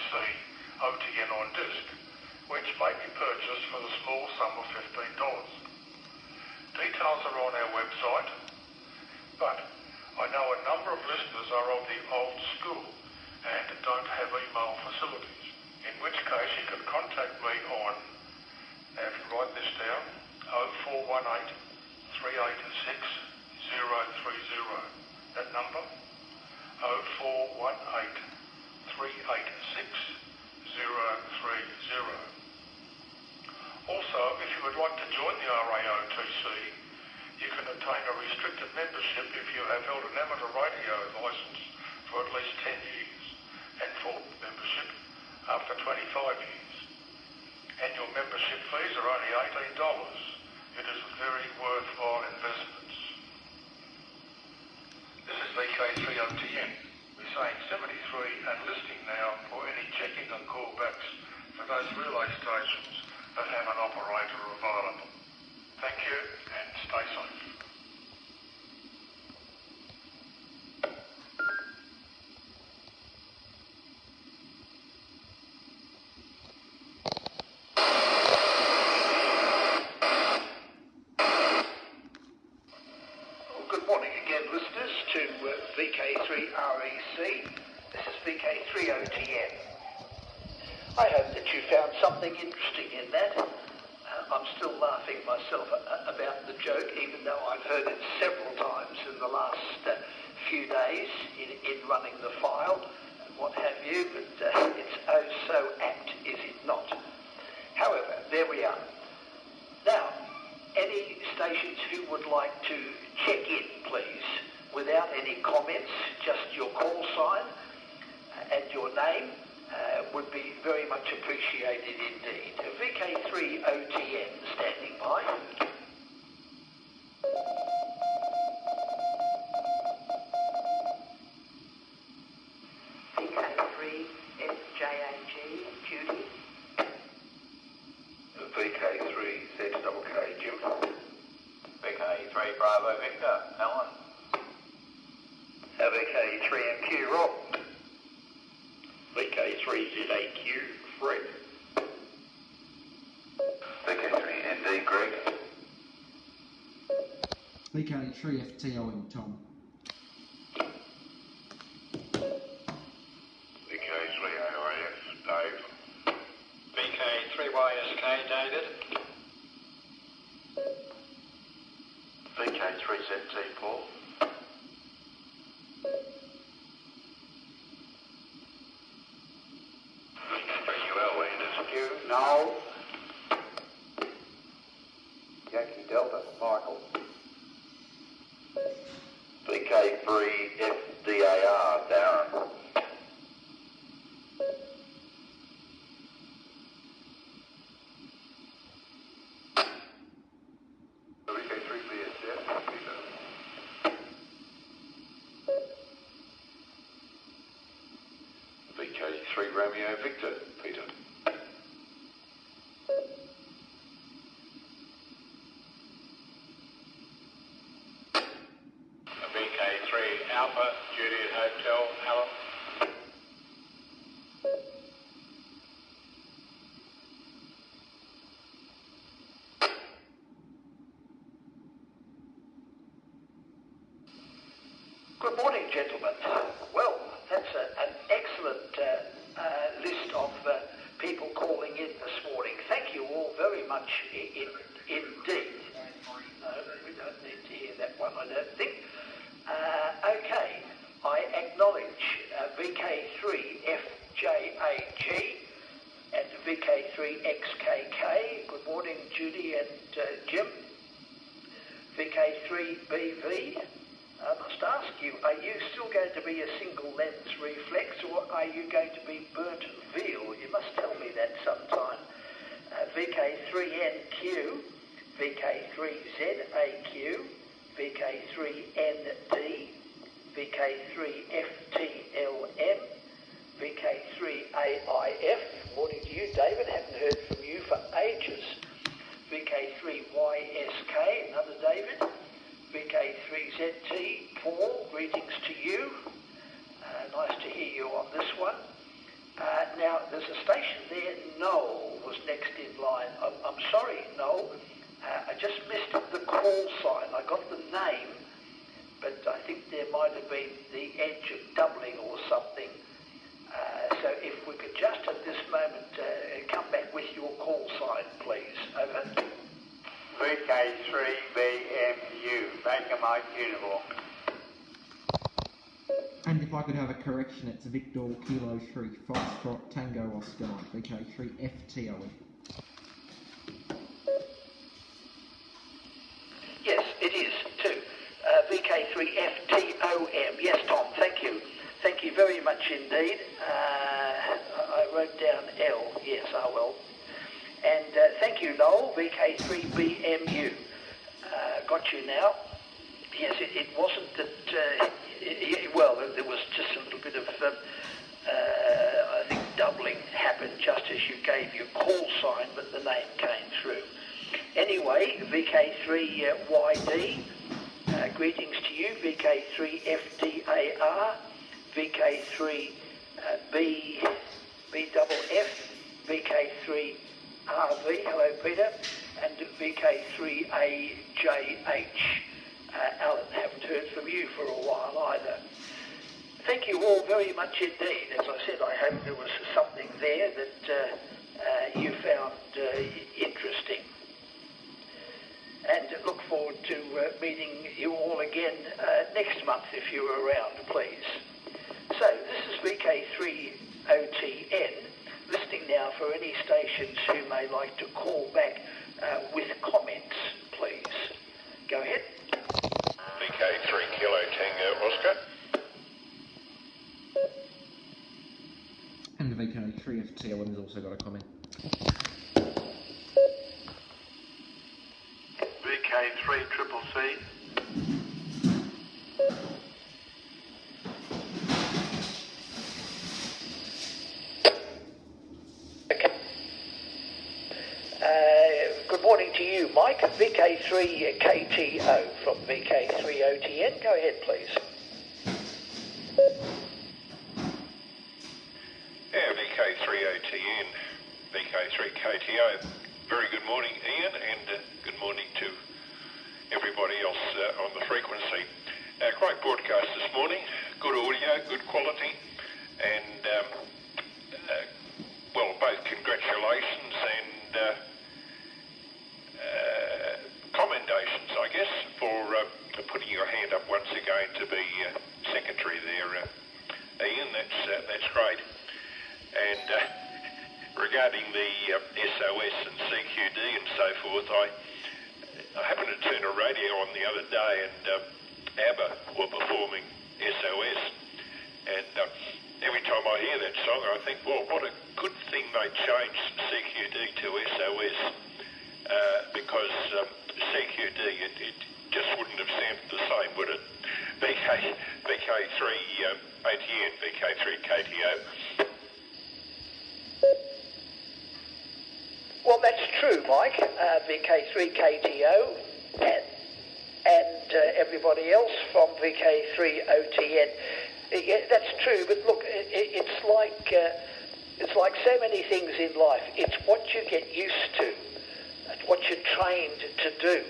Vk3otn on disc, which may be purchased for the small sum of $15. Details are on our website, but I know a number of listeners are of the old school and don't have email facilities, in which case you can contact me on, now if you write this down, 0418 386 030. That number, 0418 386 030. Also, if you would like to join the RAOTC, you can obtain a restricted membership if you have held an amateur radio licence for at least 10 years, and full membership after 25 years. Annual membership fees are only $18. It is a very worthwhile investment. This is Vk3otn. We're saying 73 and listening now for any checking and callbacks for those relay stations that have an operator available. Thank you and stay safe. Good morning again, listeners, to VK3REC. This is Vk3otn. I hope that you found something interesting in that. I'm still laughing myself about the joke, even though I've heard it several times in the last few days in running the file and what have you, but it's oh so apt, is it not? However, there we are. Now, any stations who would like to check in, please, without any comments, just your call sign and your name would be very much appreciated indeed. Vk3otn standing by. Vk3fjag, Judy. Vk3zkk, Jim. Vk3 Bravo Victor, Alan. Vk3MQ, Rob. Vk3ZAQ, Fred. Vk3ND, Greg. Vk3ftOn, Tom. Vk3AIF, Dave. Vk3YSK, David. Vk3ZT, Paul. VK3UL, Anders. You, Noel. Yankee Delta, Michael. Vk3FDAR, Darren. Vk3BSF, Peter. Vk3 Romeo Victor, Peter. Vk3 Alpha, Juliet Hotel, Alan. Good morning, gentlemen. Well, that's an excellent list of people calling in this morning. Thank you all very much indeed. No, we don't need to hear that one, I don't think. Okay, I acknowledge Vk3fjag and Vk3xkk. Good morning, Judy and Jim. Vk3bv. I must ask you, are you still going to be a single lens reflex, or are you going to be burnt veal? You must tell me that sometime. Vk3nq, Vk3zaq, Vk3nd, Vk3ftlm, Vk3aif. Morning to you, David. Haven't heard from you for ages. Vk3ysk, another David. Vk3ZT, Paul, greetings to you. Nice to hear you on this one. Now, there's a station there. Noel was next in line. I'm sorry, Noel. I just missed the call sign. I got the name, but I think there might have been the edge of doubling or something. So if we could just at this moment come back with your call sign, please. Over. Vk3BMU, Baker Mike Uniform. And if I could have a correction, it's Victor Kilo 3 Foxtrot Tango Oscar Vk3otn. Yes, it is too. Vk3otn. Yes, Tom, thank you. Thank you very much indeed. I wrote down L. Yes, well. And thank you, Noel, Vk3BMU. Got you now. Yes, it wasn't that, well, there was just a little bit of, I think, doubling happened just as you gave your call sign, but the name came through. Anyway, Vk3YD, greetings to you, Vk3FDAR, Vk3BFF, Vk3RV, hello Peter, and Vk3AJH. Alan, haven't heard from you for a while either. Thank you all very much indeed. As I said, I hope there was something there that you found interesting. And look forward to meeting you all again next month if you're around, please. So, this is Vk3otn, listening now for any stations who may like to call back with comments, please. Go ahead. Vk3 Kilo Tango Oscar. And Vk3FTON has also got a comment. Vk3CCC. Good morning to you, Mike. Vk3KTO from Vk3otn. Go ahead, please. Yeah, Vk3otn, Vk3KTO. Very good morning, Ian, and good morning to everybody else on the frequency. Great broadcast this morning. Good audio, good quality, and well, both congratulations and commendations, I guess, for putting your hand up once again to be secretary there, Ian. That's great. And regarding the SOS and CQD and so forth, I happened to turn a radio on the other day, and ABBA were performing SOS, and every time I hear that song, I think, well, what a good thing they changed CQD to SOS, because CQD, it just wouldn't have sounded the same, would it? Vk3otn, Vk3KTO. Well, that's true, Mike. Vk3KTO and everybody else from Vk3otn. Yeah, that's true, but look, it's like so many things in life. It's what you get used to. It's what you're trained to do.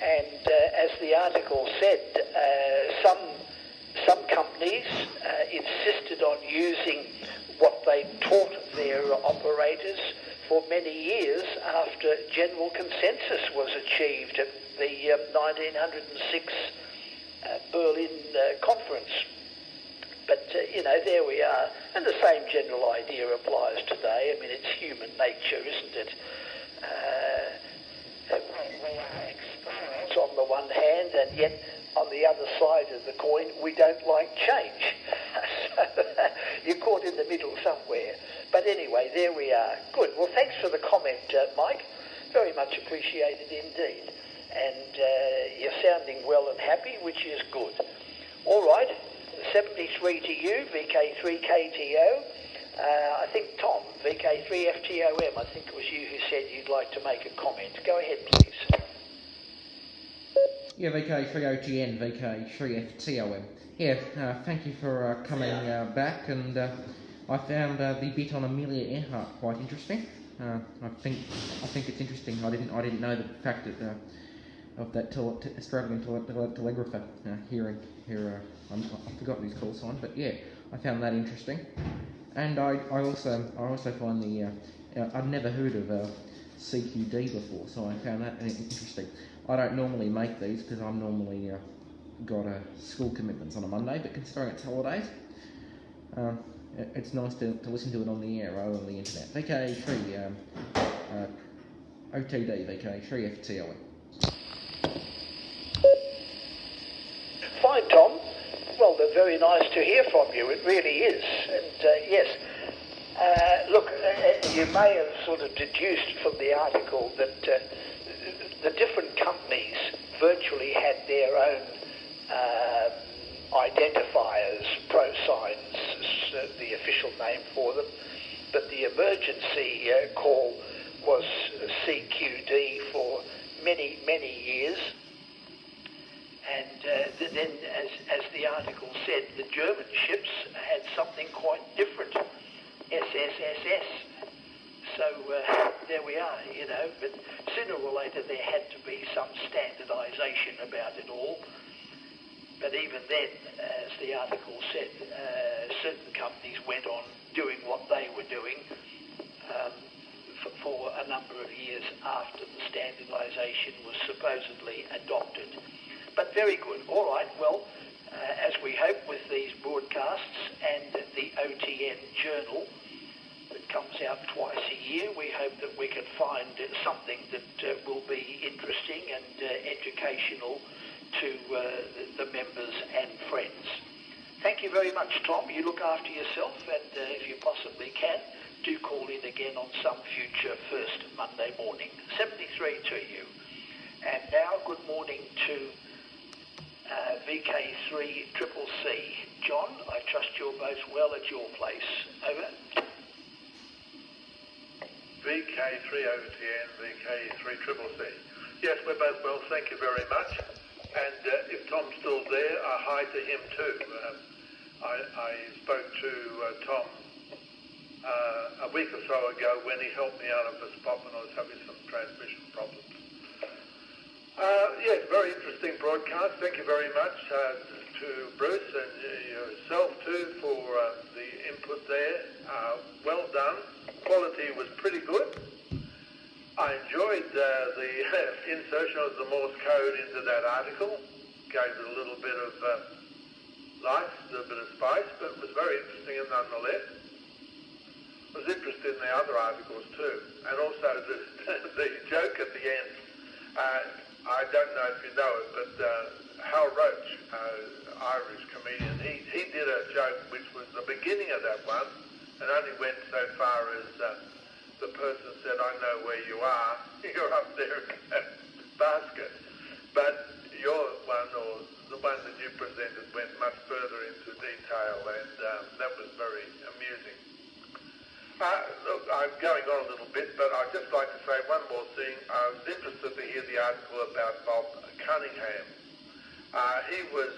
And as the article said, some companies insisted on using what they taught their operators for many years after general consensus was achieved at the 1906 Berlin conference. But, there we are. And the same general idea applies today. I mean, it's human nature, isn't it? It's on the one hand, and yet on the other side of the coin, we don't like change. So you're caught in the middle somewhere. But anyway, there we are. Good. Well, thanks for the comment, Mike. Very much appreciated indeed. And you're sounding well and happy, which is good. All right. 73 to you, Vk3KTO. I think Tom, Vk3FTOM, I think it was you who said you'd like to make a comment. Go ahead, please. Yeah, Vk3otn, Vk3FTOM. Yeah, thank you for coming back, and I found the bit on Amelia Earhart quite interesting. I think it's interesting. I didn't know the fact that of that Australian telegrapher hearing her. I forgot his call sign, but yeah, I found that interesting. And I also find the I'd never heard of CQD before, so I found that interesting. I don't normally make these because I'm normally got school commitments on a Monday, but considering it's holidays, it's nice to listen to it on the air rather than the internet. Vk3 OTD, Vk3otn. Fine, Tom. Well, they're very nice to hear from you. It really is. And yes, look, you may have sort of deduced from the article that the different companies virtually had their own identifiers, pro signs, the official name for them. But the emergency call was CQD for many, many years. And then, as the article said, the German ships had something quite different, SSSS. So there we are, you know, but sooner or later there had to be some standardisation about it all. But even then, as the article said, certain companies went on doing what they were doing for a number of years after the standardisation was supposedly adopted. But very good. All right, well, as we hope with these broadcasts and the OTN journal that comes out twice a year, we hope that we can find something that will be interesting and educational to the members and friends. Thank you very much, Tom. You look after yourself, and if you possibly can, do call in again on some future first Monday morning. 73 to you. And now, good morning to Vk3cc. John, I trust you're both well at your place. Over. Vk3otn, Vk3cc. Yes, we're both well, thank you very much. And if Tom's still there, hi to him too. I spoke to Tom a week or so ago when he helped me out of a spot when I was having some transmission problems. Yes, very interesting broadcast. Thank you very much to Bruce and yourself too for the input there. Well done. Quality was pretty good. I enjoyed the insertion of the Morse code into that article. Gave it a little bit of life, a little bit of spice, but it was very interesting nonetheless. I was interested in the other articles too, and also the joke at the end. I don't know if you know it, but Hal Roach, Irish comedian, he did a joke which was the beginning of that one, and only went so far as the person said, "I know where you are, you're up there in that basket." But your one, or the one that you presented, went much further into detail, and that was very amusing. Look, I'm going on a little bit, but I'd just like to say one more thing. I was interested to hear the article about Bob Cunningham. He was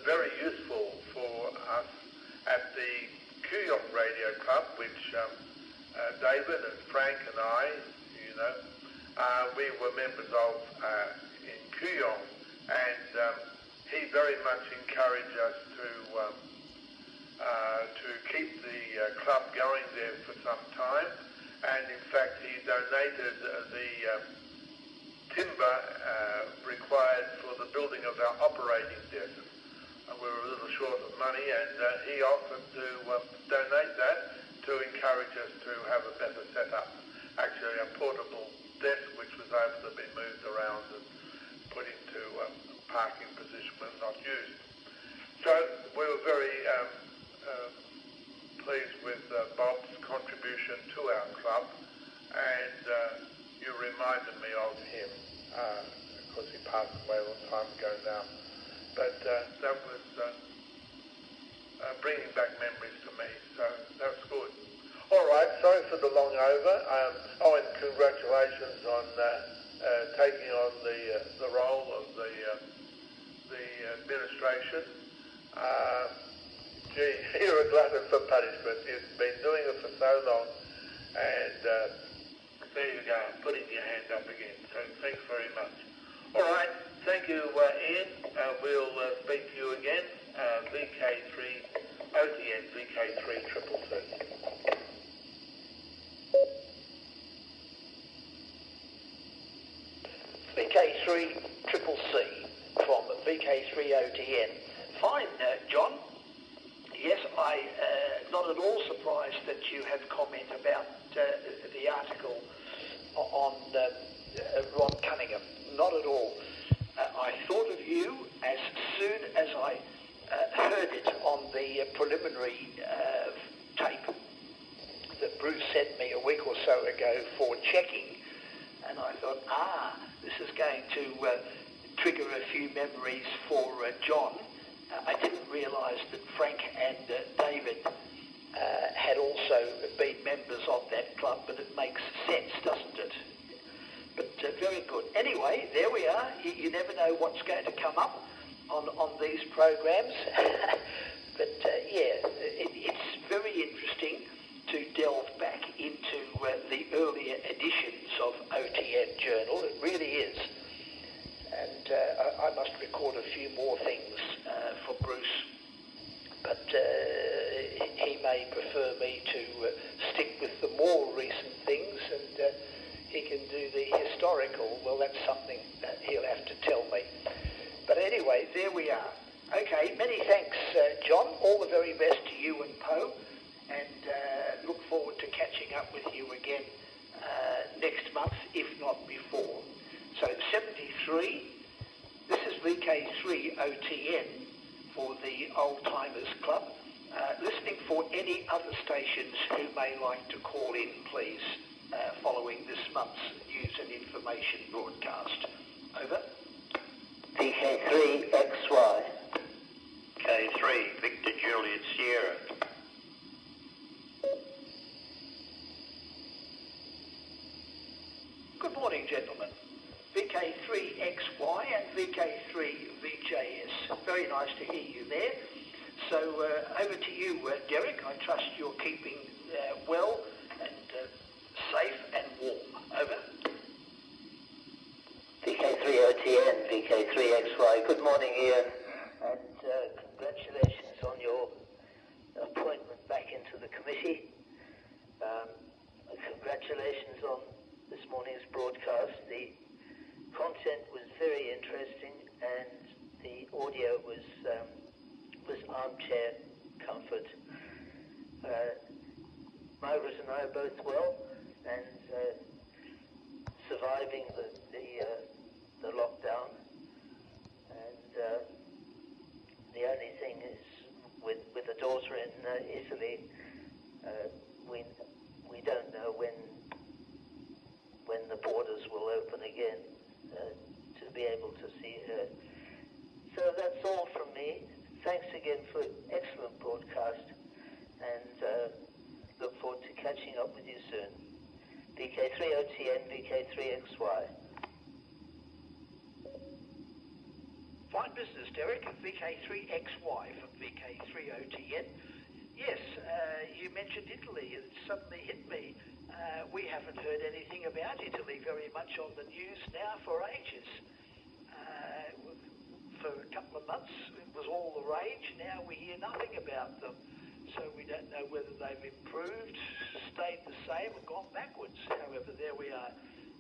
very useful for us at the Kooyong Radio Club, which David and Frank and I, we were members of in Kooyong, and he very much encouraged us to keep the club going there for some time, and in fact he donated the timber required for the building of our operating desk. We were a little short of money, and he offered to donate that to encourage us to have a better setup. Actually a portable desk which was able to be moved around and put into a parking position when not used. So we were very pleased with Bob's contribution to our club, and you reminded me of him. Of course, he passed away a long time ago now, but that was bringing back memories to me, so that's good. All right, sorry for the long over. And congratulations on taking on the role of the administration. Gee, you're a glutton for punishment. You've been doing it for so long, and there you go, putting your hand up again. So thanks very much. All right, thank you, Ian. We'll speak to you again. Vk3otn, Vk3otn. Vk3CCC from Vk3otn. Fine, John. Yes, not at all surprised that you have comment about the article on Ron Cunningham. Not at all. I thought of you as soon as I heard it on the preliminary tape that Bruce sent me a week or so ago for checking, and I thought, this is going to trigger a few memories for John. I didn't realise that Frank and David had also been members of that club, but it makes sense, doesn't it? But very good. Anyway, there we are. You never know what's going to come up on these programs. But it's very interesting to delve back into the earlier editions of OTN Journal. It really is. And I must record a few more things for Bruce, but he may prefer me to stick with the more recent things, and he can do the historical. Well, that's something that he'll have to tell me. But anyway, there we are. Okay, many thanks, John. All the very best to you and Poe, and look forward to catching up with you again next month, if not before. So 73, this is Vk3otn for the Old Timers Club. Listening for any other stations who may like to call in, please, following this month's news and information broadcast. Over. Vk3XY. K3, Victor Juliet Sierra. Good morning, gentlemen. Vk3XY and Vk3VJS. Very nice to hear you there. So over to you, Derek. I trust you're keeping well and safe and warm. Over. Vk3otn, Vk3XY. Good morning, Ian. And congratulations on your appointment back into the committee. Congratulations on this morning's broadcast. The content was very interesting, and the audio was armchair comfort. Margaret and I are both well and surviving the lockdown. And the only thing is, with a daughter in Italy, we don't know when the borders will open again to be able to see her. So that's all from me. Thanks again for an excellent broadcast, and look forward to catching up with you soon. Vk3otn, Vk3XY. Fine business, Derek. Vk3XY from Vk3otn. Yes, you mentioned Italy. It suddenly hit me. We haven't heard anything about Italy very much on the news now for ages. For a couple of months, it was all the rage. Now we hear nothing about them. So we don't know whether they've improved, stayed the same, or gone backwards. However, there we are.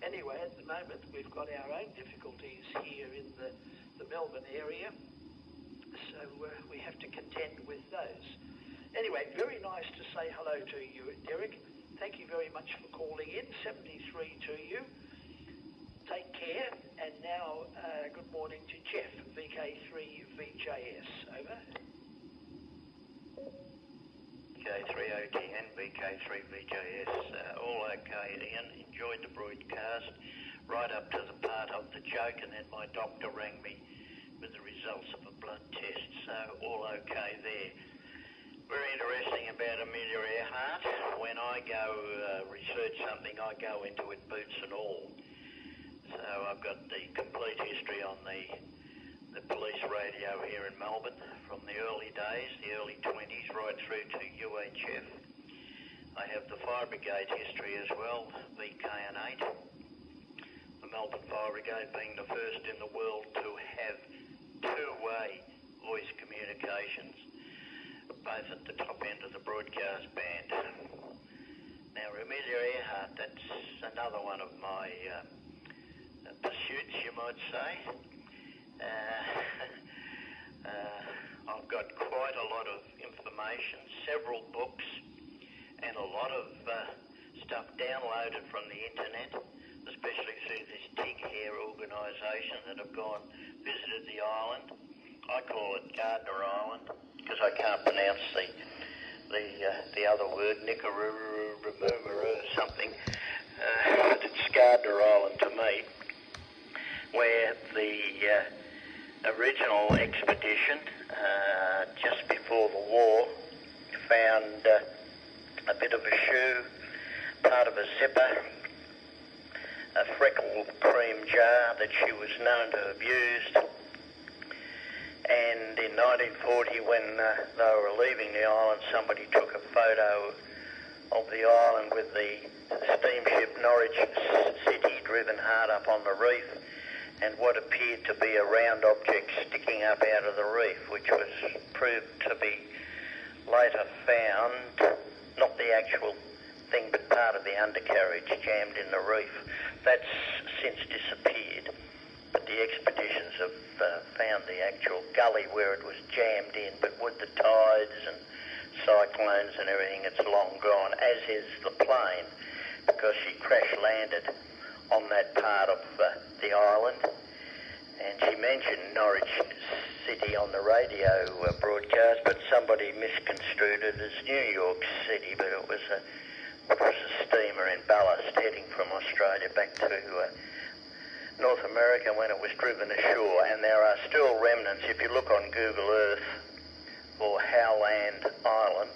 Anyway, at the moment, we've got our own difficulties here in the Melbourne area. So we have to contend with those. Anyway, very nice to say hello to you, Derek. Thank you very much for calling in. 73 to you. Take care. And now, good morning to Jeff, Vk3VJS. Over. Vk3otn, Vk3VJS. All okay, Ian. Enjoyed the broadcast right up to the part of the joke, and then my doctor rang me with the results of a blood test. So all okay there. Very interesting about Amelia Earhart. When I go research something, I go into it boots and all. So I've got the complete history on the the police radio here in Melbourne from the early days, the early 20s, right through to UHF. I have the fire brigade history as well, Vk3otn. The Melbourne Fire Brigade being the first in the world to have two-way voice communications, both at the top end of the broadcast band. Now, Amelia Earhart, that's another one of my pursuits, you might say. I've got quite a lot of information, several books, and a lot of stuff downloaded from the internet, especially through this TIG Hair organisation that have visited the island. I call it Gardner Island because I can't pronounce the other word, Nicaragua or something. But it's Gardner Island to me, where the original expedition, just before the war, found a bit of a shoe, part of a zipper, a freckled cream jar that she was known to have used. And in 1940, when they were leaving the island, somebody took a photo of the island with the steamship Norwich City driven hard up on the reef, and what appeared to be a round object sticking up out of the reef, which was proved to be later found, not the actual thing, but part of the undercarriage jammed in the reef. That's since disappeared, but the expeditions have found the actual gully where it was jammed in, but with the tides and cyclones and everything, it's long gone, as is the plane, because she crash landed on that part of the island, and she mentioned Norwich City on the radio broadcast, but somebody misconstrued it as New York City, but it was a steamer in ballast heading from Australia back to North America when it was driven ashore. And there are still remnants, if you look on Google Earth for Howland Island,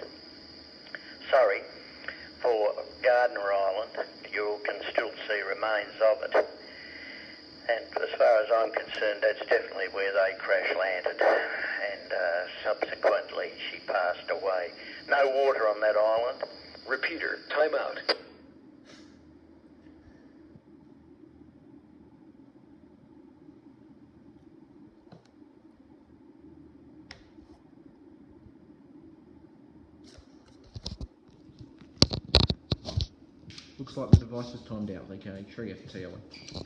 for Gardner Island, you can still see remains of it. And as far as I'm concerned, that's definitely where they crash landed, and subsequently she passed away. No water on that island. Repeater, time out. Looks like the device was timed out, Vk3otn.